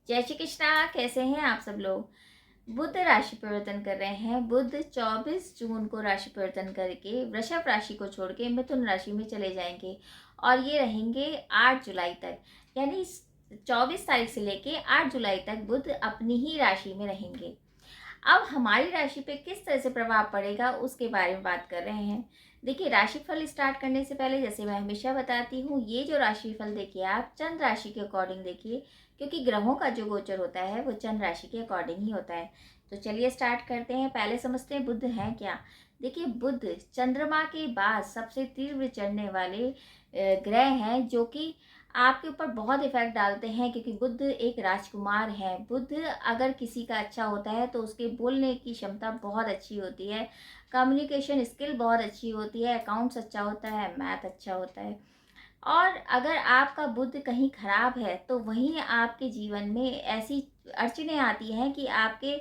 जय श्री कृष्णा। कैसे हैं आप सब लोग। बुध राशि परिवर्तन कर रहे हैं। बुध 24 जून को राशि परिवर्तन करके वृषभ राशि को छोड़ के मिथुन राशि में चले जाएंगे और ये रहेंगे 8 जुलाई तक। यानी 24 तारीख से लेके 8 जुलाई तक बुध अपनी ही राशि में रहेंगे। अब हमारी राशि पे किस तरह से प्रभाव पड़ेगा उसके बारे में बात कर रहे हैं। देखिए, राशिफल स्टार्ट करने से पहले जैसे मैं हमेशा बताती हूँ, ये जो राशिफल देखिए आप चंद्र राशि के अकॉर्डिंग देखिए, क्योंकि ग्रहों का जो गोचर होता है वो चंद्र राशि के अकॉर्डिंग ही होता है। तो चलिए स्टार्ट करते हैं। पहले समझते हैं बुध है क्या। देखिए, बुध चंद्रमा के बाद सबसे तीव्र चढ़ने वाले ग्रह हैं, जो कि आपके ऊपर बहुत इफेक्ट डालते हैं, क्योंकि बुध एक राजकुमार है। बुध अगर किसी का अच्छा होता है तो उसके बोलने की क्षमता बहुत अच्छी होती है, कम्युनिकेशन स्किल बहुत अच्छी होती है, अकाउंट्स अच्छा होता है, मैथ अच्छा होता है। और अगर आपका बुध कहीं खराब है तो वहीं आपके जीवन में ऐसी अड़चनें आती हैं कि आपके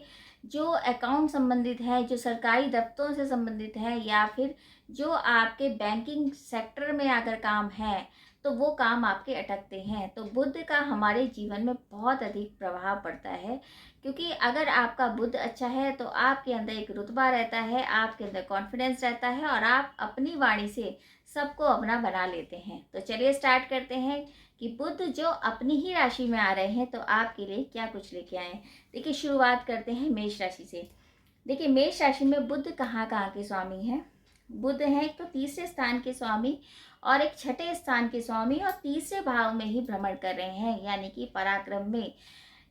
जो अकाउंट संबंधित है, जो सरकारी दफ्तरों से संबंधित है, या फिर जो आपके बैंकिंग सेक्टर में अगर काम है तो वो काम आपके अटकते हैं। तो बुध का हमारे जीवन में बहुत अधिक प्रभाव पड़ता है, क्योंकि अगर आपका बुध अच्छा है तो आपके अंदर एक रुतबा रहता है, आपके अंदर कॉन्फिडेंस रहता है और आप अपनी वाणी से सबको अपना बना लेते हैं। तो चलिए स्टार्ट करते हैं कि बुध जो अपनी ही राशि में आ रहे हैं तो आपके लिए क्या कुछ लेके आए। देखिए, शुरुआत करते हैं मेष राशि से। देखिए, मेष राशि में बुध कहाँ कहाँ के स्वामी हैं। बुध है एक तो तीसरे स्थान के स्वामी और एक छठे स्थान के स्वामी, और तीसरे भाव में ही भ्रमण कर रहे हैं, यानी कि पराक्रम में।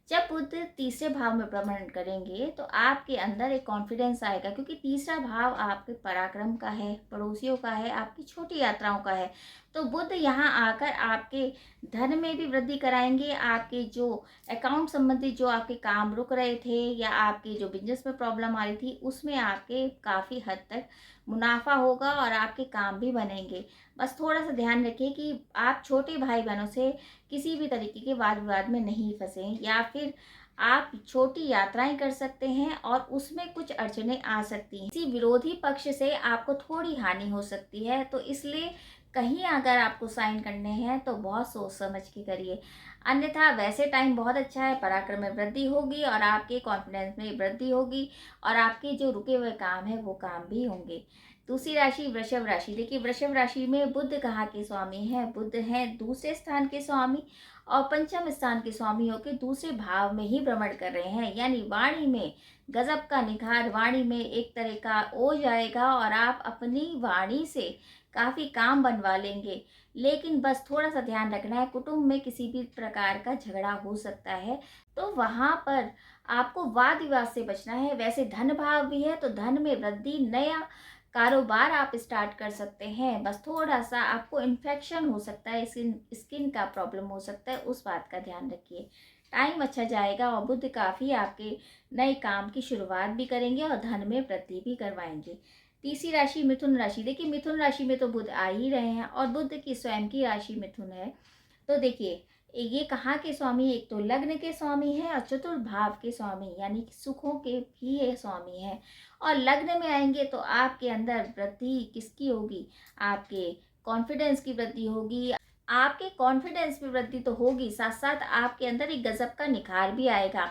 जब बुध तीसरे भाव में भ्रमण करेंगे तो आपके अंदर एक कॉन्फिडेंस आएगा, क्योंकि तीसरा भाव आपके पराक्रम का है, पड़ोसियों का है, आपकी छोटी यात्राओं का है। तो बुध यहाँ आकर आपके धन में भी वृद्धि कराएंगे। आपके जो अकाउंट संबंधित जो आपके काम रुक रहे थे, या आपके जो बिजनेस में प्रॉब्लम आ रही थी, उसमें आपके काफ़ी हद तक मुनाफा होगा और आपके काम भी बनेंगे। बस थोड़ा सा ध्यान रखिए कि आप छोटे भाई बहनों से किसी भी तरीके के वाद विवाद में नहीं फंसें, या फिर आप छोटी यात्राएं कर सकते हैं और उसमें कुछ अड़चनें आ सकती हैं। किसी विरोधी पक्ष से आपको थोड़ी हानि हो सकती है, तो इसलिए कहीं अगर आपको साइन करने हैं तो बहुत सोच समझ के करिए। अन्यथा वैसे टाइम बहुत अच्छा है, पराक्रम में वृद्धि होगी और आपके कॉन्फिडेंस में वृद्धि होगी, और आपके जो रुके हुए काम है वो काम भी होंगे। दूसरी राशि वृषभ राशि। देखिए, वृषभ राशि में बुध कहाँ के स्वामी हैं। बुध हैं दूसरे स्थान के स्वामी और पंचम स्थान के स्वामी होकर दूसरे भाव में ही भ्रमण कर रहे हैं, यानी वाणी में गजब का निखार, वाणी में एक तरह का ओज आएगा और आप अपनी वाणी से काफी काम बनवा लेंगे। लेकिन बस थोड़ा सा ध्यान रखना है, कुटुंब में किसी भी प्रकार का झगड़ा हो सकता है, तो वहां पर आपको वाद विवाद से बचना है। वैसे धन भाव भी है तो धन में वृद्धि, नया कारोबार आप स्टार्ट कर सकते हैं। बस थोड़ा सा आपको इन्फेक्शन हो सकता है, स्किन का प्रॉब्लम हो सकता है, उस बात का ध्यान रखिए। टाइम अच्छा जाएगा और बुध काफ़ी आपके नए काम की शुरुआत भी करेंगे और धन में वृद्धि भी करवाएंगे। तीसरी राशि मिथुन राशि। देखिए, मिथुन राशि में तो बुध आ ही रहे हैं और बुध की स्वयं की राशि मिथुन है। तो देखिए, ये कहाँ के स्वामी, एक तो लग्न के स्वामी हैं और चतुर्थ भाव के स्वामी, यानी कि सुखों के भी ये स्वामी हैं। और लग्न में आएंगे तो आपके अंदर वृद्धि किसकी होगी, आपके कॉन्फिडेंस की वृद्धि होगी। आपके कॉन्फिडेंस में वृद्धि तो होगी, साथ साथ आपके अंदर एक गजब का निखार भी आएगा।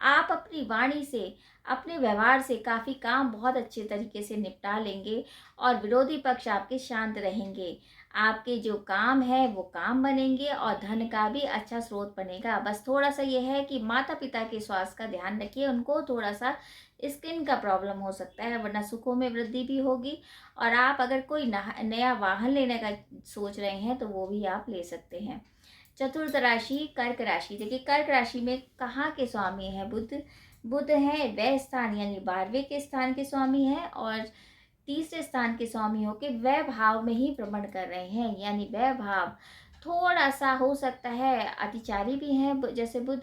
आप अपनी वाणी से, अपने व्यवहार से काफ़ी काम बहुत अच्छे तरीके से निपटा लेंगे और विरोधी पक्ष आपके शांत रहेंगे। आपके जो काम है वो काम बनेंगे और धन का भी अच्छा स्रोत बनेगा। बस थोड़ा सा ये है कि माता पिता के स्वास्थ्य का ध्यान रखिए, उनको थोड़ा सा स्किन का प्रॉब्लम हो सकता है, वरना सुखों में वृद्धि भी होगी। और आप अगर कोई नया वाहन लेने का सोच रहे हैं तो वो भी आप ले सकते हैं। चतुर्थ राशि कर्क राशि। देखिए, कर्क राशि में कहाँ के स्वामी है बुध। बुध है वह स्थान, यानी 12वें के स्थान के स्वामी है और तीसरे स्थान के स्वामी होके वह भाव में ही भ्रमण कर रहे हैं, यानी वह भाव थोड़ा सा हो सकता है अतिचारी भी है जैसे बुध।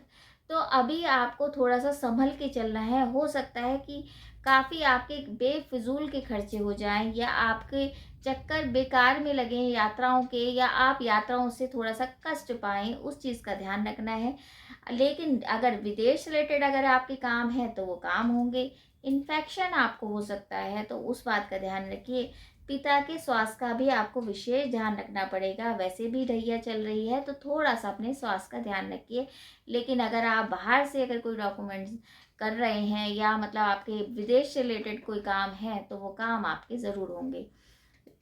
तो अभी आपको थोड़ा सा संभल के चलना है। हो सकता है कि काफ़ी आपके बेफिजूल के खर्चे हो जाएं, या आपके चक्कर बेकार में लगे यात्राओं के, या आप यात्राओं से थोड़ा सा कष्ट पाएं, उस चीज़ का ध्यान रखना है। लेकिन अगर विदेश रिलेटेड अगर आपके काम है तो वो काम होंगे। इन्फेक्शन आपको हो सकता है तो उस बात का ध्यान रखिए। पिता के स्वास्थ्य का भी आपको विशेष ध्यान रखना पड़ेगा। वैसे भी ढैया चल रही है तो थोड़ा-सा अपने स्वास्थ्य का ध्यान रखिए। लेकिन अगर आप बाहर से अगर कोई डॉक्यूमेंट्स कर रहे हैं या मतलब आपके विदेश से रिलेटेड कोई काम है, तो वो काम आपके ज़रूर होंगे।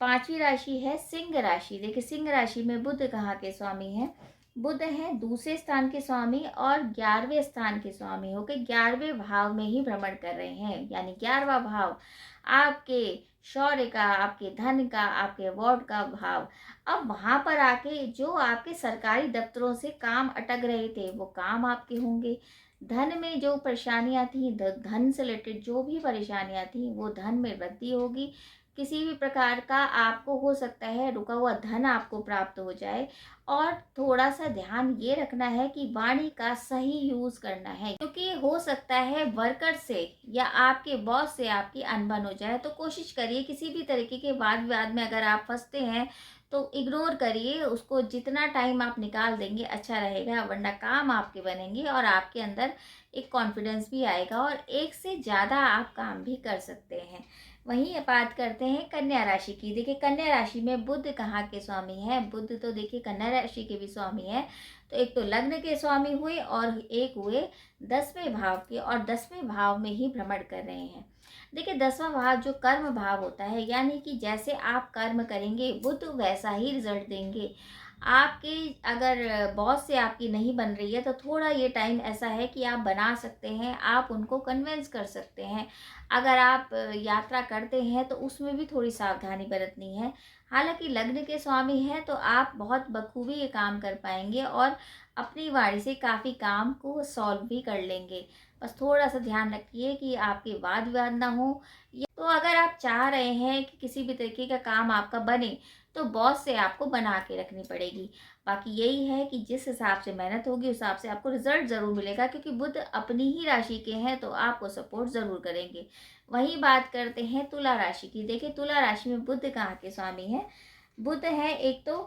5वीं राशि है सिंह राशि। देखिए सिंह राशि में बुध कहाँ के स्वामी हैं? बुध हैं दूसरे स्थान के स्वामी और 11वें स्थान के स्वामी होके 11वें भाव में ही भ्रमण कर रहे हैं। यानी 11वां भाव आपके शौर्य का, आपके धन का, आपके अवार्ड का भाव। अब वहाँ पर आके जो आपके सरकारी दफ्तरों से काम अटक रहे थे, वो काम आपके होंगे। धन में जो परेशानियाँ थी, धन से रिलेटेड जो भी परेशानियाँ थी, वो धन में वृद्धि होगी। किसी भी प्रकार का आपको हो सकता है रुका हुआ धन आपको प्राप्त हो जाए। और थोड़ा-सा ध्यान ये रखना है कि वाणी का सही यूज़ करना है, क्योंकि हो सकता है वर्कर से या आपके बॉस से आपकी अनबन हो जाए। तो कोशिश करिए किसी भी तरीके के वाद-विवाद में अगर आप फँसते हैं, तो इग्नोर करिए उसको। जितना टाइम आप निकाल देंगे अच्छा रहेगा, वरना काम आपके बनेंगे और आपके अंदर एक कॉन्फिडेंस भी आएगा और एक से ज़्यादा आप काम भी कर सकते हैं। वहीं बात करते हैं कन्या राशि की। देखिए कन्या राशि में बुध कहाँ के स्वामी हैं? बुध तो देखिए कन्या राशि के भी स्वामी हैं। तो एक तो लग्न के स्वामी हुए और एक हुए 10वें भाव के, और 10वें भाव में ही भ्रमण कर रहे हैं। देखिए 10वां भाव जो कर्म भाव होता है, यानी कि जैसे आप कर्म करेंगे बुध वैसा ही रिजल्ट देंगे। आपके अगर बॉस से आपकी नहीं बन रही है, तो थोड़ा ये टाइम ऐसा है कि आप बना सकते हैं, आप उनको कन्विंस कर सकते हैं। अगर आप यात्रा करते हैं तो उसमें भी थोड़ी सावधानी बरतनी है। हालाँकि लग्न के स्वामी हैं तो आप बहुत बखूबी ये काम कर पाएँगे और अपनी वाणी से काफ़ी काम को सॉल्व भी कर लेंगे। बस थोड़ा-सा ध्यान रखिए कि आपके वाद-विवाद ना हो। या तो अगर आप चाह रहे हैं कि किसी भी तरीके का काम आपका बने, तो बॉस से आपको बना के रखनी पड़ेगी। बाकी यही है कि जिस हिसाब से मेहनत होगी, उस हिसाब से आपको रिज़ल्ट ज़रूर मिलेगा, क्योंकि बुध अपनी ही राशि के हैं, तो आपको सपोर्ट ज़रूर करेंगे। वहीं बात करते हैं तुला राशि की। देखिए तुला राशि में बुध कहाँ के स्वामी हैं? बुध है एक तो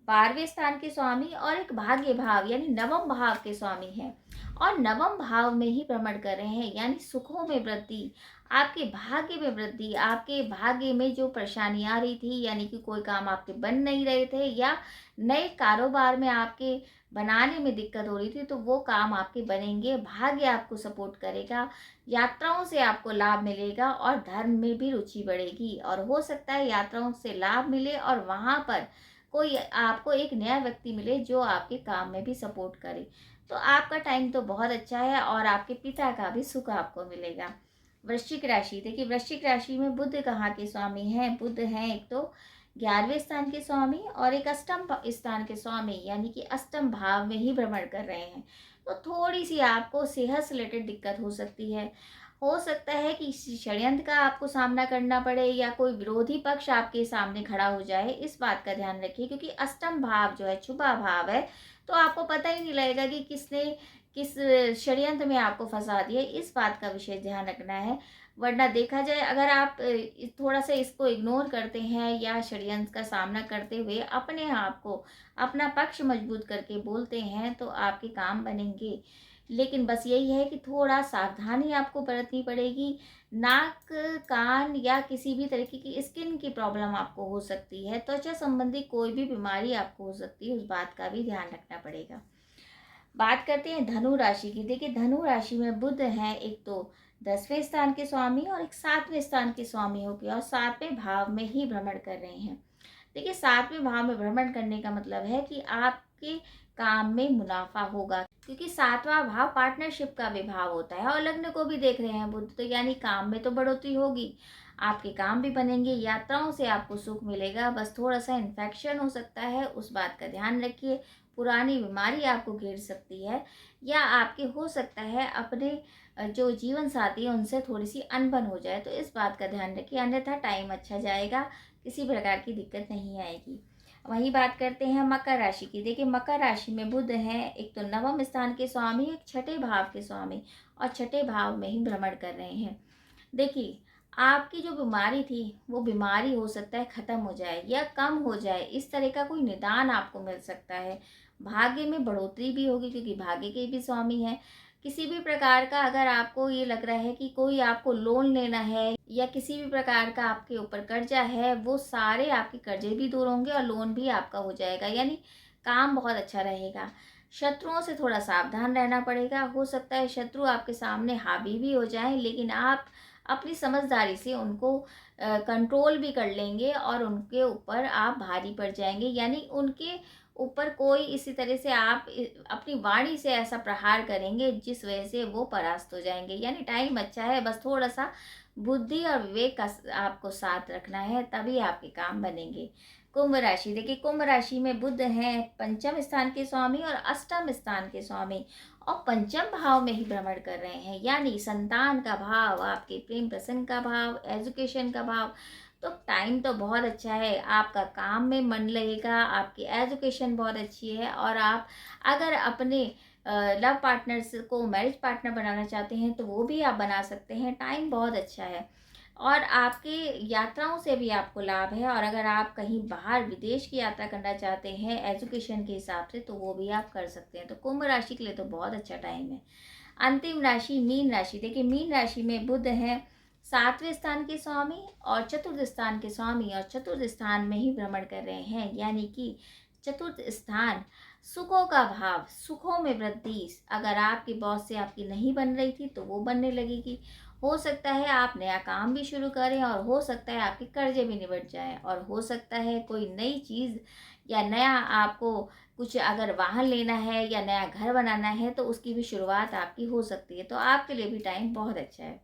12वें स्थान के स्वामी और एक भाग्य भाव यानी नवम भाव के स्वामी हैं, और नवम भाव में ही भ्रमण कर रहे हैं। यानी सुखों में वृद्धि, आपके भाग्य में वृद्धि, आपके भाग्य में जो परेशानी आ रही थी, यानी कि कोई काम आपके बन नहीं रहे थे या नए कारोबार में आपके बनाने में दिक्कत हो रही थी, तो वो काम आपके बनेंगे। भाग्य आपको सपोर्ट करेगा, यात्राओं से आपको लाभ मिलेगा और धर्म में भी रुचि बढ़ेगी। और हो सकता है यात्राओं से लाभ मिले और वहाँ पर कोई आपको एक नया व्यक्ति मिले जो आपके काम में भी सपोर्ट करे। तो आपका टाइम तो बहुत अच्छा है और आपके पिता का भी सुख आपको मिलेगा। वृश्चिक राशि। देखिए वृश्चिक राशि में बुध कहाँ के स्वामी हैं? बुध हैं एक तो 11वें स्थान के स्वामी और एक अष्टम स्थान के स्वामी, यानी कि अष्टम भाव में ही भ्रमण कर रहे हैं। तो थोड़ी सी आपको सेहत से रिलेटेड दिक्कत हो सकती है। हो सकता है कि किसी षड्यंत्र का आपको सामना करना पड़े या कोई विरोधी पक्ष आपके सामने खड़ा हो जाए। इस बात का ध्यान रखिए, क्योंकि अष्टम भाव जो है शुभा भाव है, तो आपको पता ही नहीं लगेगा कि किसने किस षड्यंत्र में आपको फंसा दिया। इस बात का विशेष ध्यान रखना है। वरना देखा जाए अगर आप थोड़ा सा इसको इग्नोर करते हैं या षड्यंत्र का सामना करते हुए अपने आप को अपना पक्ष मजबूत करके बोलते हैं, तो आपके काम बनेंगे। लेकिन बस यही है कि थोड़ा सावधानी आपको बरतनी पड़ेगी। नाक, कान या किसी भी तरीके की स्किन की प्रॉब्लम आपको हो सकती है। त्वचा संबंधी कोई भी बीमारी आपको हो सकती है, उस बात का भी ध्यान रखना पड़ेगा। बात करते हैं धनु राशि की। देखिए धनु राशि में बुध हैं एक तो 10वें स्थान के स्वामी और एक 7वें स्थान के स्वामी हो गया और 7वें भाव में ही भ्रमण कर रहे हैं। देखिए 7वें भाव में भ्रमण करने का मतलब है कि आपके काम में मुनाफा होगा, क्योंकि 7वां भाव पार्टनरशिप का भी भाव होता है और लग्न को भी देख रहे हैं बुध, तो यानी काम में तो बढ़ोतरी होगी, आपके काम भी बनेंगे, यात्राओं से आपको सुख मिलेगा। बस थोड़ा सा इन्फेक्शन हो सकता है, उस बात का ध्यान रखिए। पुरानी बीमारी आपको घेर सकती है या आपके हो सकता है अपने जो जीवन साथी है उनसे थोड़ी सी अनबन हो जाए, तो इस बात का ध्यान रखिए। अन्यथा टाइम अच्छा जाएगा, किसी प्रकार की दिक्कत नहीं आएगी। वहीं बात करते हैं मकर राशि की। देखिए मकर राशि में बुध हैं एक तो 9वें स्थान के स्वामी, एक 6ठे भाव के स्वामी और 6ठे भाव में ही भ्रमण कर रहे हैं। देखिए आपकी जो बीमारी थी वो बीमारी हो सकता है ख़त्म हो जाए या कम हो जाए, इस तरह का कोई निदान आपको मिल सकता है। भाग्य में बढ़ोतरी भी होगी क्योंकि भाग्य के भी स्वामी हैं। किसी भी प्रकार का अगर आपको ये लग रहा है कि कोई आपको लोन लेना है या किसी भी प्रकार का आपके ऊपर कर्जा है, वो सारे आपके कर्जे भी दूर होंगे और लोन भी आपका हो जाएगा, यानी काम बहुत अच्छा रहेगा। शत्रुओं से थोड़ा सावधान रहना पड़ेगा। हो सकता है शत्रु आपके सामने हावी भी हो जाएं, लेकिन आप अपनी समझदारी से उनको कंट्रोल भी कर लेंगे और उनके ऊपर आप भारी पड़ जाएंगे, यानी उनके ऊपर कोई इसी तरह से आप अपनी वाणी से ऐसा प्रहार करेंगे जिस वजह से वो परास्त हो जाएंगे। यानी टाइम अच्छा है, बस थोड़ा सा बुद्धि और विवेक का आपको साथ रखना है, तभी आपके काम बनेंगे। कुंभ राशि, देखिए कुंभ राशि में बुध हैं पंचम स्थान के स्वामी और अष्टम स्थान के स्वामी, और पंचम भाव में ही भ्रमण कर रहे हैं, यानी संतान का भाव, आपके प्रेम प्रसंग का भाव, एजुकेशन का भाव। तो टाइम तो बहुत अच्छा है, आपका काम में मन लगेगा, आपकी एजुकेशन बहुत अच्छी है, और आप अगर अपने लव पार्टनर्स को मैरिज पार्टनर बनाना चाहते हैं तो वो भी आप बना सकते हैं। टाइम बहुत अच्छा है और आपके यात्राओं से भी आपको लाभ है, और अगर आप कहीं बाहर विदेश की यात्रा करना चाहते हैं एजुकेशन के हिसाब से तो वो भी आप कर सकते हैं। तो कुंभ राशि के लिए तो बहुत अच्छा टाइम है। अंतिम राशि मीन राशि, देखिए मीन राशि में बुध है सातवें स्थान के स्वामी और चतुर्थ स्थान के स्वामी, और चतुर्थ स्थान में ही भ्रमण कर रहे हैं, यानी कि चतुर्थ स्थान सुखों का भाव, सुखों में वृद्धि। अगर आपके बॉस से आपकी नहीं बन रही थी तो वो बनने लगेगी। हो सकता है आप नया काम भी शुरू करें, और हो सकता है आपके कर्जे भी निबट जाएं, और हो सकता है कोई नई चीज़ या नया आपको कुछ अगर वाहन लेना है या नया घर बनाना है तो उसकी भी शुरुआत आपकी हो सकती है। तो आपके लिए भी टाइम बहुत अच्छा है।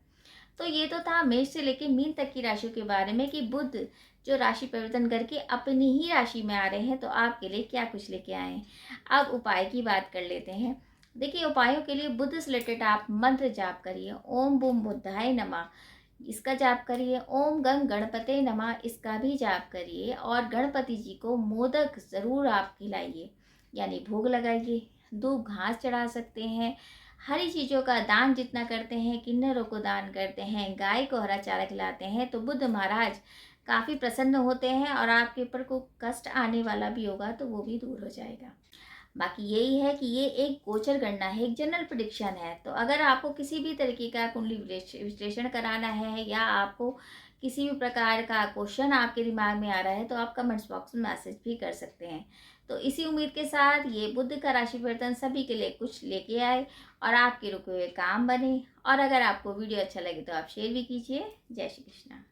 तो ये तो था मेष से लेके मीन तक की राशियों के बारे में कि बुध जो राशि परिवर्तन करके अपनी ही राशि में आ रहे हैं, तो आपके लिए क्या कुछ लेके आए हैं। अब उपाय की बात कर लेते हैं। देखिए उपायों के लिए बुध से रिलेटेड आप मंत्र जाप करिए, ओम बूम बुद्धाय नमः इसका जाप करिए, ओम गंग गणपते नमः इसका भी जाप करिए, और गणपति जी को मोदक ज़रूर आप खिलाइए, यानी भोग लगाइए। दूब घास चढ़ा सकते हैं, हरी चीज़ों का दान जितना करते हैं, किन्नरों को दान करते हैं, गाय को हरा चारा खिलाते हैं, तो बुद्ध महाराज काफ़ी प्रसन्न होते हैं, और आपके ऊपर को कष्ट आने वाला भी होगा तो वो भी दूर हो जाएगा। बाकी यही है कि ये एक गोचर गणना है, एक जनरल प्रिडिक्शन है। तो अगर आपको किसी भी तरीके का कुंडली विश्लेषण कराना है, या आपको किसी भी प्रकार का क्वेश्चन आपके दिमाग में आ रहा है, तो आप कमेंट्स बॉक्स में मैसेज भी कर सकते हैं। तो इसी उम्मीद के साथ ये बुध का राशि परिवर्तन सभी के लिए कुछ लेके आए और आपके रुके हुए काम बने। और अगर आपको वीडियो अच्छा लगे तो आप शेयर भी कीजिए। जय श्री कृष्णा।